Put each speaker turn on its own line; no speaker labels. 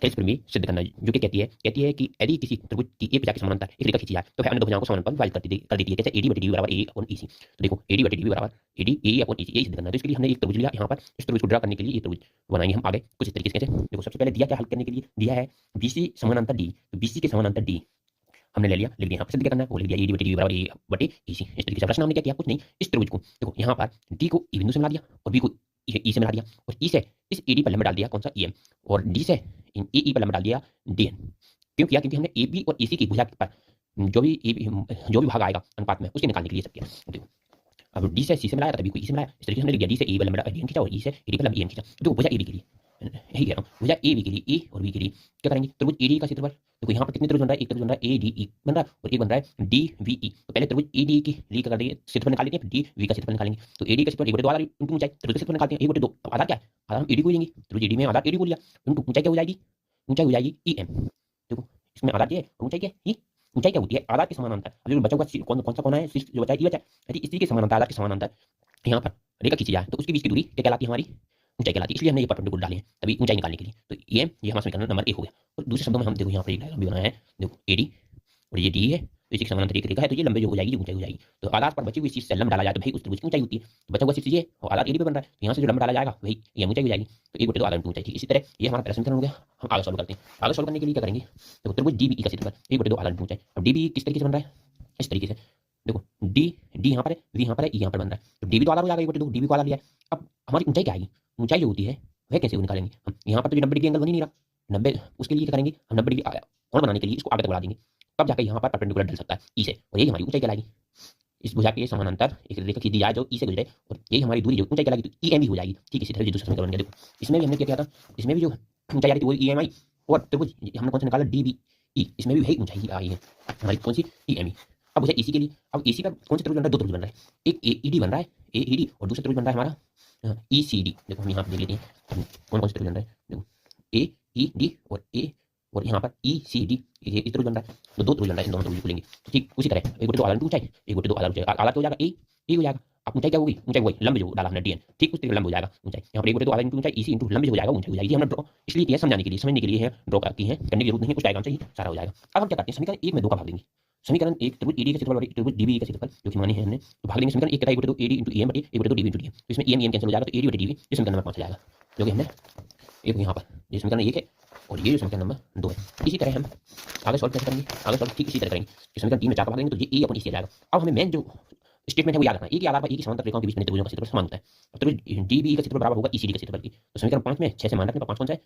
Test में सिद्ध करना, जो कि कहती है कि यदि किसी त्रिभुज की एक भुजा के समानांतर एक रेखा खींची जाए तो वह अन्य दो भुजाओं को समानांतर विभाजित कर देती है। कैसे? एडी बटे डी बराबर ए अपॉन ईसी। तो देखो एडी बटे डी बराबर एडी ए अपॉन ईसी, यही सिद्ध करना है। तो इसके लिए हमने एक त्रिभुज लिया यहाँ पर, इस त्रिभुज को ड्रा करने के लिए एक त्रिभुज बनाएंगे हम आगे कुछ इस तरीके से। कैसे? देखो सबसे पहले दिया क्या हल करने के लिए, दिया है बीसी समानांतर डी, तो बीसी के समानांतर डी हमने ले लिया, लिख दिया। यहाँ पर सिद्ध क्या करना है, वो लिख दिया एडी बटे डी बराबर ए बटे ईसी। इस तरीके से प्रश्न हमने क्या किया, कुछ नहीं, इस त्रिभुज को देखो यहाँ पर डी को ई बिंदु से मिला दिया और बी को ई से मिला दिया, और ई से इस एडी पर लंबा डाल दिया कौन सा, ईएम, और डी से इन ई पर लंबा डाल दिया डीएन। क्यों किया? क्योंकि हमने ए बी और ईसी की भुजा पर जो भी भाग आएगा अनुपात में उसके निकालने के लिए सब किया। देखो अब डी से सी से मिलाया था, बी को ई से मिलाया, इस तरीके से हमने लिख दिया डी से ए पर लंबा डीएन खींचा और ई से एडी पर लंबा ईएम खींचा। तो भुजा एबी के लिए यही कह रहा हूँ, भुजा ए बी के लिए ए और बी के लिए क्या करेंगे, त्रिभुज एडी का क्षेत्रफल। देखो यहाँ पर कितने त्रिभुज बन रहा है, एक त्रिभुज बन रहा है ए डी ई बन रहा है और एक बन रहा है डी वी ई। तो पहले त्रिभुज ए डी की ली कर देंगे, क्षेत्रफल निकाल लेते हैं, डी वी का क्षेत्रफल निकालेंगे। तो एडी का क्षेत्रफल 1/2 आधार इंटू ऊंचाई, त्रिभुज का क्षेत्रफल निकालते हैं 1/2, अब आधार क्या है, आधार हम एडी को लेंगे, त्रिभुज एडी में आधार एडी को लिया, इंटू ऊंचाई क्या हो जाएगी, ऊंचाई हो जाएगी ई एम। देखो इसमें आधार क्या है, ऊंचाई क्या है, ऊंचाई क्या होती है, आधार के समानांतर। अब जो बचा हुआ कौन सा है, जो बचा है, ये बचा है। यदि इसी के समानांतर, आधार के समानांतर यहाँ पर रेखा खींची जाए तो उसके बीच की दूरी क्या कहलाती है, हमारी ऊंचाई कहलाती है। इसलिए हमने ये परपेंडिकुलर डाले हैं तभी ऊंचाई निकालने के लिए। तो ये हमारा समीकरण नंबर 1 हो गया। और दूसरे शब्दों में हम देखो यहाँ पर एक डायग्राम भी बनाया है, देखो एडी और ये डी है, तो इसी के समानांतर एक रेखा है, तो ये लंबे जो हो जाएगी, ऊंचाई हो जाएगी। तो आधार पर बची हुई चीज से लंब डाला जाए तो भाई उस त्रिभुज की ऊंचाई होती है। तो बचा हुआ चीज ये और आधार एडी पे बन रहा है, तो यहाँ से जो लंब डाला जाएगा वही ये ऊंचाई हो जाएगी। तो 1/2 आधार ऊंचाई थी। इसी तरह ये हमारा पहला समीकरण हो गया। हम आगे सॉल्व करते हैं। आगे सॉल्व करने के लिए क्या करेंगे, देखो त्रिभुज डीबी का क्षेत्रफल 1/2 आधार ऊंचाई। अब डीबी किस तरीके से बन रहा है, इस तरीके से देखो डी यहाँ पर है, वी यहाँ पर है, ई यहाँ पर बन रहा है, तो डीबी तो आधार हो जाएगा 1/2, डीबी को आधार लिया है। अब हमारी ऊंचाई क्या आएगी, ऊंचाई जो होती है वह कैसे निकालेंगे हम, यहाँ पर तो 90 डिग्री एंगल बन ही नहीं रहा, 90, उसके लिए क्या करेंगे हम, 90 डिग्री कोण बनाने के लिए इसको आगे तक बढ़ा देंगे, तब जाकर यहाँ पर परपेंडिकुलर डल सकता है ई से, और यही हमारी ऊंचाई कहलाएगी। इस भुजा के समानांतर एक रेखा खींची जाए जो ई से गुजरे और यही हमारी दूरी जो ऊंचाई कहलाएगी, तो ई एम ही हो जाएगी। ठीक इसी तरह जो दूसरा समीकरण बन गया। देखो इसमें भी हमने क्या किया था, इसमें भी जो ऊंचाई आ रही थी वो ई एम आई, और त्रिभुज हमने कौन सा निकाला, डी बी ई, इसमें भी वही ऊंचाई आई है हमारी, कौन सी, ई एम ई। अब मुझे एसी के लिए, अब एसी का कौन सा त्रिभुज बन रहा है, दो त्रिभुज बन रहा है, एक ए ई डी बन रहा है, ए ई डी, और दूसरा त्रिभुज बन रहा है हमारा ई सी डी। देखो हम यहाँ पर देख लेते हैं कौन कौन से त्रिभुज बन रहा है। देखो ए ई डी और ए, और यहाँ पर ई सी डी, ये त्रिभुज बन रहा है, तो दो त्रिभुज बन रहा है, इन दोनों त्रिभुज को लेंगे। तो ठीक उसी तरह 1/2 आधार ऊंचाई, 1/2 आधार ऊंचाई, आधार क्या हो जाएगा, ए हो जाएगा। अब ऊंचाई क्या होगी, ऊंचाई वही लंब जो डाला हमने डीएन, ठीक उस तरीके लंब हो जाएगा ऊंचाई। यहाँ पर 1/2 आधार इंटू ऊंचाई ईसी इंटू लंब हो जाएगा, ऊंचाई हो जाएगी। हमने ड्रॉ इसलिए किया, समझाने के लिए, समझने के लिए है, ड्रॉ करती है, करने की जरूरत नहीं है, उस डायग्राम से ही सारा हो जाएगा। अब हम क्या करते हैं, समीकरण 1 में 2 का भाग देंगे। समीकरण 1 त्रिभुज एडी का क्षेत्रफल और त्रिभुज डीबी का क्षेत्रफल जो कि माने हैं हमने, तो भाग देंगे समीकरण 1 का 1/2 एडी इंटू ईएम बटे 1/2 डीबी इंटू डीएम। तो इसमें ईएम कैंसिल हो जाएगा, तो एडी बटे डीबी, ये समीकरण नंबर 5 आ जाएगा, जो कि हमने एक यहाँ पर ये समीकरण 1 है और ये समीकरण नंबर 2 है। इसी तरह हम आगे सॉल्व कैसे करेंगे, आगे सॉल्व ठीक इसी तरह करेंगे। समीकरण 3 में 4 का भाग देंगे तो ये ए अपॉन ईसी आ जाएगा। अब हमें मेन जो स्टेटमेंट है वो याद रखना है, एक ही आधार पर एक ही समांतर रेखाओं के बीच में त्रिभुजों का क्षेत्रफल समान होता है। अब त्रिभुज डीबी का क्षेत्रफल बराबर होगा ईसीडी का क्षेत्रफल की। तो समीकरण 5 में 6 से मान रखने पर 5 कौन सा है,